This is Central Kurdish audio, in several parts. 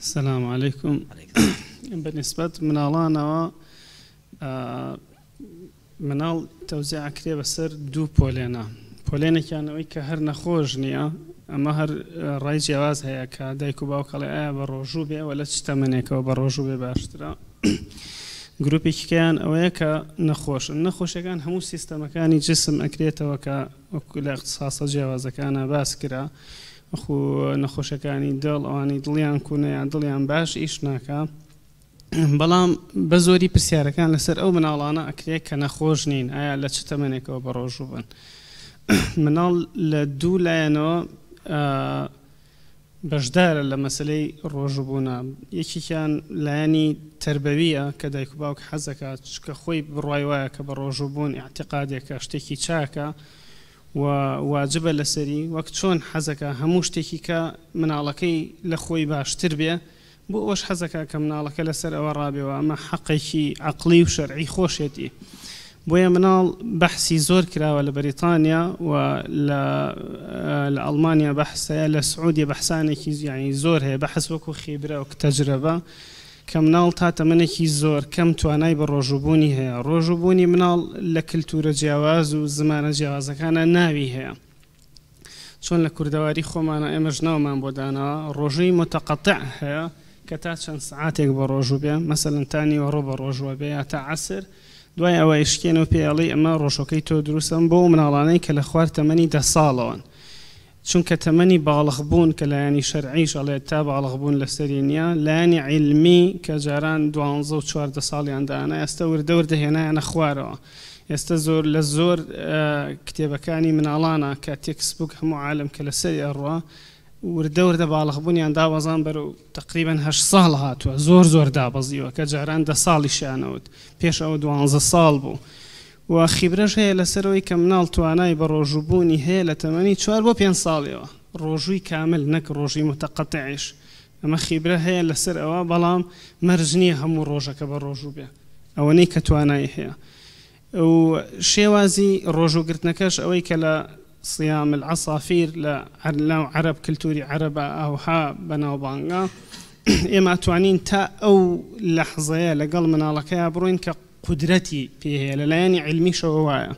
السلام عليكم. بالنسبة مناڵانەوە مناڵ تەوزیع کرێ بەسەر دوو پۆلێنە. پۆلێنێکیانەوەی کە هەر نەخۆش نییە، ئەمە هەر ڕای جیاواز هەیە کە دایک و باوکەڵێ ئایا بە ڕۆژوو بێ وەلا چ تەمەنێکەوە بە ڕۆژوو بێ باشترە. گروپێکیان ئەوەیە کە نەخۆشن. نەخۆشیەکان هەموو سیستەمەکانی جسم ئەکرێتەوە کە وەکو لە اختصاسە جیاوازەکانە باس کرا، وەخو نەخۆشەکانی دڵ ئەوانی دڵیان کوونەیان دڵیان باش ئیش ناکە. بەڵام بە زۆری پرسیارەکان لەسەر ئەو مناڵانە ئەکرێت کە نەخۆش نین، ئایا لە چ تەمەنێکەوە بە ڕۆژوو بن. مناڵ لە دوو لایەنەوە بەشدارە لە مەسلەی ڕۆژووبوونە. یەکێکیان لایەنی تربەویە کە دایک و باوک حەزەکات کە خۆی بڕوای وایە کە بە ڕۆژووبوون ئیعتیقادێکە شتێکی چاکە و واجبە لەسەری، وەک چۆن حەزەکە هەموو شتێکی کە مناڵەکەی لە خۆی باشتر بێ، بۆ ئەوەش حەزەکە کە مناڵەکە لەسەر ئەوە ڕابێەوە. ئەمە حەقێکی عەقلی و شەرعی خۆشێتی. بۆیە مناڵ بەحسی زۆر کراوە لە بەریتانیا و لە ئەڵمانیا بەحسەیە، لە سعودی بەحسانێکی یعنی زۆر هەیە، بەحس وەکو خیبرە و تەجربە کە مناڵ تا تەمەنێکی زۆر کەم توانای بە ڕۆژووبوونی هەیە. ڕۆژووبوونی مناڵ لە کلتورە جیاواز و زمانە جیاوازەکانە ناوی هەیە. چۆن لە کوردەواری خۆمانە ئێمەش ناومان بۆ داناوە ڕۆژووی متەقەطع هەیە کە تا چەند سعاتێک بە ڕۆژوو بێ، مەسەڵەن تانی وەڕۆ بە ڕۆژوە بێ یا تا عەسر، دوای ئەوە یشکێنەوە پێڵی ئەمە ڕۆژەکەی تۆ دروستم بۆ مناڵانەی کە لە خوار تەمەنی 10 ساڵەوەن. چونکە تەمەنی باڵغبوون کە لایەنی شەرعیش ئەڵێت تا باڵغبوون لەسەری نییە، لایەنی عیلمی کە جاران 12 و 14 ساڵیان دانا، ئێستا وردە هێنایانە خوارەوە. ئێستا زۆر لە زۆر کتێبەکانی مناڵانە کە تێکسبوک هەموو عالم کە لەسەری ئەڕوا وردە باڵغبوونیان دابەزان بەرەو تقریبا 8 ساڵ هاتووە، زۆر دابەزیوە کە جاران 10 ساڵیشیانەوت، پێش ئەوە 12 ساڵ بوو. و خیبرەش هەیە لەسەرەوەی کە مناڵ توانای بە ڕۆژووبوونی هەیە لە تەمەنی 4 بۆ 5 ساڵیەوە، ڕۆژووی کامل نەک ڕۆژی متەقەطعیش. ئەمە خیبرە هەیە لەسەر ئەوە، بەڵام مەرج نییە هەموو ڕۆژەکە بە ڕۆژوو بێ، ئەوەنەی کە توانای هەیە. و شێوازی ڕۆژوگرتنەکەش ئەوەی کە لە صيام العصافير لە عرب کلتوری عربە ئەوها بەناوبانگە ئێمە توانین تا ئەو لەحزەیە لەگەڵ مناڵەکەیە بڕۆین کە قودرەتی پێ هەیە، لەلایەنی عیلمیشەوە وایە.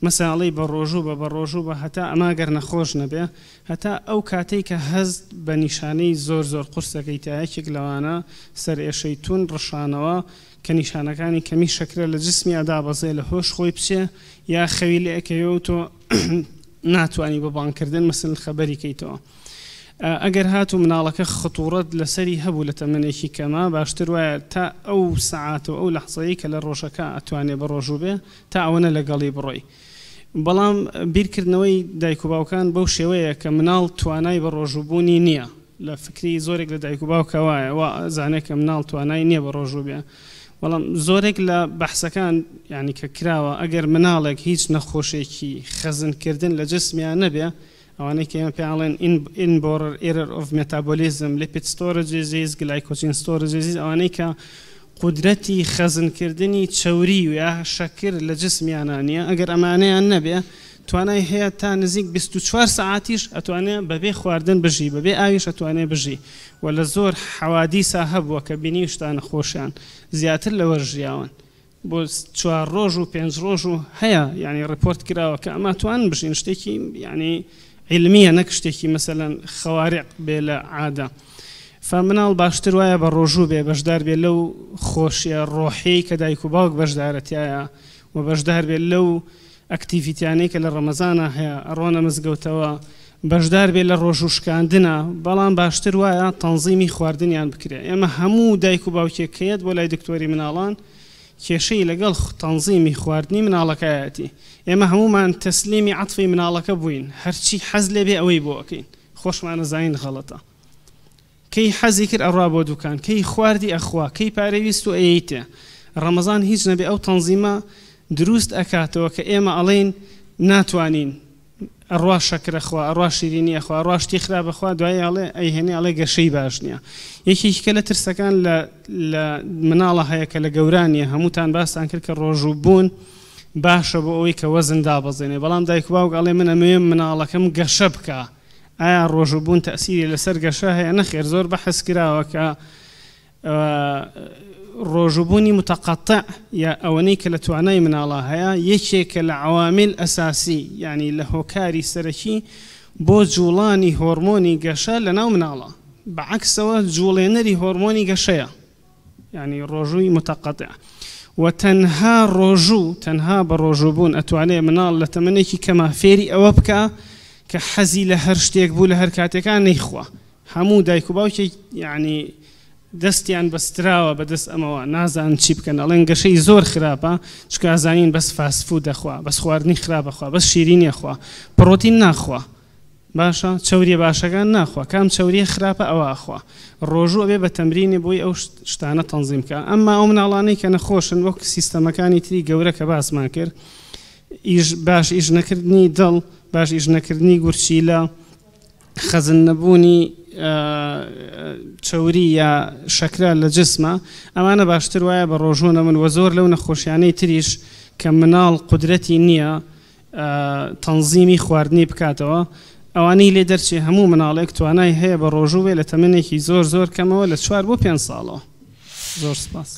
مەساڵی بە ڕۆژوو بە هەتا ئەماگەر نەخۆش نەبێ، هەتا ئەو کاتەی کە هەست بە نیشانەی زۆر قورسەکەی تایەکێک لەوانە سەر ئێشەی تون ڕشانەوە کە نیشانەکانی کەمی شەکرە لە جسمی ئەدابەزێ لە هۆش خۆی بچێ یا خەوی لێ ئەکەوێ و تۆ ناتوانی بە بانکردن مەسل خەبەری کەیتەوە. ئەگەر هاتو مناڵەکە خطورەت لەسەری هەبوو لە تەمەنێکی کەمە، باشتر وایە تا ئەو سەعات و ئەو لەحزەیە کە لە ڕۆژەکە ئەتوانێ بە ڕۆژوو بێ تا ئەوەنە لەگەڵی بڕۆی. بەڵام بیرکردنەوەی دایک و باوکان بەو شێوەیە کە مناڵ توانای بە ڕۆژووبوونی نییە، لە فکری زۆرێک لە دایک و باوکە وایە وا زانێت کە مناڵ توانای نییە بە ڕۆژوو بێ. بەڵام زۆرێک لە بەحسەکان یعنی کە کراوە ئەگەر مناڵێک هیچ نەخۆشێکی خەزنکردن لە جسمیان نەبێ، ئەوانەی کە ئێمە پێڵێن inborn error of metabolism, lipid storage disease, glycogen storage disease، ئەوانەی کە قودرەتی خەزنکردنی چەوری و یا شەکر لە جسمیانە نییە، ئەگەر ئەمانەیان نەبێ توانای هەیە تا نزیک 24 ساعتیش ئەتوانێ بەبێ خواردن بژی، بەبێ ئاویش ئەتوانێ بژی. و لە زۆر حەوادیسە هەبووە کە بینی شتانە خۆشیان زیاتر لەوە ژیاون بۆ 4 ڕۆژ و 5 ڕۆژ و هەیە، یعنی ڕپۆرت کراوە کە ئەمە توان بژین، شتێکی یعنی علمیە نەک شتێکی مەسەلەن خەوارق بێ لە عادە. فمناڵ باشتر وایە بە ڕۆژوو بێ، بەشدار بێ لەو خۆشیە ڕۆحی کە دایک و باوک بەشدارەتیایە، و بەشدار بێ لەو ئەکتیڤیتیانەی کە لە ڕەمەزانە هەیە، ئەڕۆنە مزگەوتەوە، بەشدار بێ لە ڕۆژوشکاندنە. بەڵام باشتر وایە تەنزیمی خواردنیان بکرێ. ئێمە هەموو دایک و باوکێکەیەت بۆ لای دکتۆری مناڵان کێشەی لەگەڵ تەنزیمی خواردنی مناڵەکەیەتی. ئێمە هەمومان تەسلیمی عەتفی مناڵەکە بووین، هەرچی حەز لێ بێ ئەوەی بۆ ئەکەین، خۆشمانە زاین غەڵەتە. کەی حەزی کرد ئەڕوا بۆ دوکان، کەی خواردی ئەخوا، کەی پارەویست و ئەیتێ. ڕەمەزان هیچ نەبێ ئەو تەنزیمە دروست ئەکاتەوە کە ئێمە ئەڵێن ناتوانین، ئەڕوا شەکرە خوا، ئەڕوا شیرینی ئەخوا، ئەڕوا شتی خراپە خوا، دوای ئەڵێ ئەیهێنێ ئەڵێ گەشەی باش نییە. یەکێکە لە ترسەکان لە مناڵە هەیە کە لە گەورانیە، هەمووتان باسان کرد کە ڕۆژووبوون باشە بۆ ئەوەی کە وەزن دابەزێنێ. بەڵام دایک و باوک ئەڵێ من ئەمەوێ مناڵەکەم گەشە بکە، ئایا ڕۆژوبوون تەسیری لەسەر گەشە هەیە نەخێر زۆر بەحث کراوە کە ڕۆژوبوونی متەقەطع یا ئەوەنەی کە لە توانای مناڵە هەیە یەکێکە لە عوامل ئەساسی یعنی لە هۆکاری سەرەکی بۆ جوڵانی هۆرمۆنی گەشە لە ناو مناڵە بەعکسەوە جوڵێنەری هۆرمۆنی گەشەیە یعنی ڕۆژووی متەقەطع و تەنها بە ڕۆژوبوون ئەتوانێت مناڵ لە تەمەنێکی کەما فێری ئەوە بکە کە حەزی لە هەر شتێک بوو لە هەر کاتێکان نەیخوا هەموو دایک و باوکی یعنی دەستیان بەستراوە بەدەست ئەمەوە نازان چی بکەن ئەڵێن گەشەی زۆر خراپە چکە ئازانین بەس فاسفود دەخوا بەس خواردنی خراپەخوا بەس شیرینی ئەخوا پڕۆتین ناخوا باشە چەوریە باشەکان ناخوا کام چەوریە خراپە ئەوە ئەخوا ڕۆژوو ئەبێ بە تەمرینی بۆی ئەو شتانە تەنزیم بکە ئەمما ئەو مناڵانەی کە نەخۆشن وەک سیستەمەکانی تری گەورە کە باسمان کرد باش ئیش نەکردنی دڵ باش ئیش نەکردنی گورچیلە خەزن نەبوونی چەوری یا شەکرە لە جسمە ئەمانە باشتر وایە بە ڕۆژوو نەبن و زۆر لەو نەخۆشیانەی تریش کە مناڵ قودرەتی نییە تەنزیمی خواردنی بکاتەوە ئەوانەی لێ دەرچێ هەموو مناڵێک توانای هەیە بە ڕۆژوو بێ لە تەمەنێکی زۆر کەمەوە لە 4 بۆ 5 ساڵەوە. زۆر سپاس.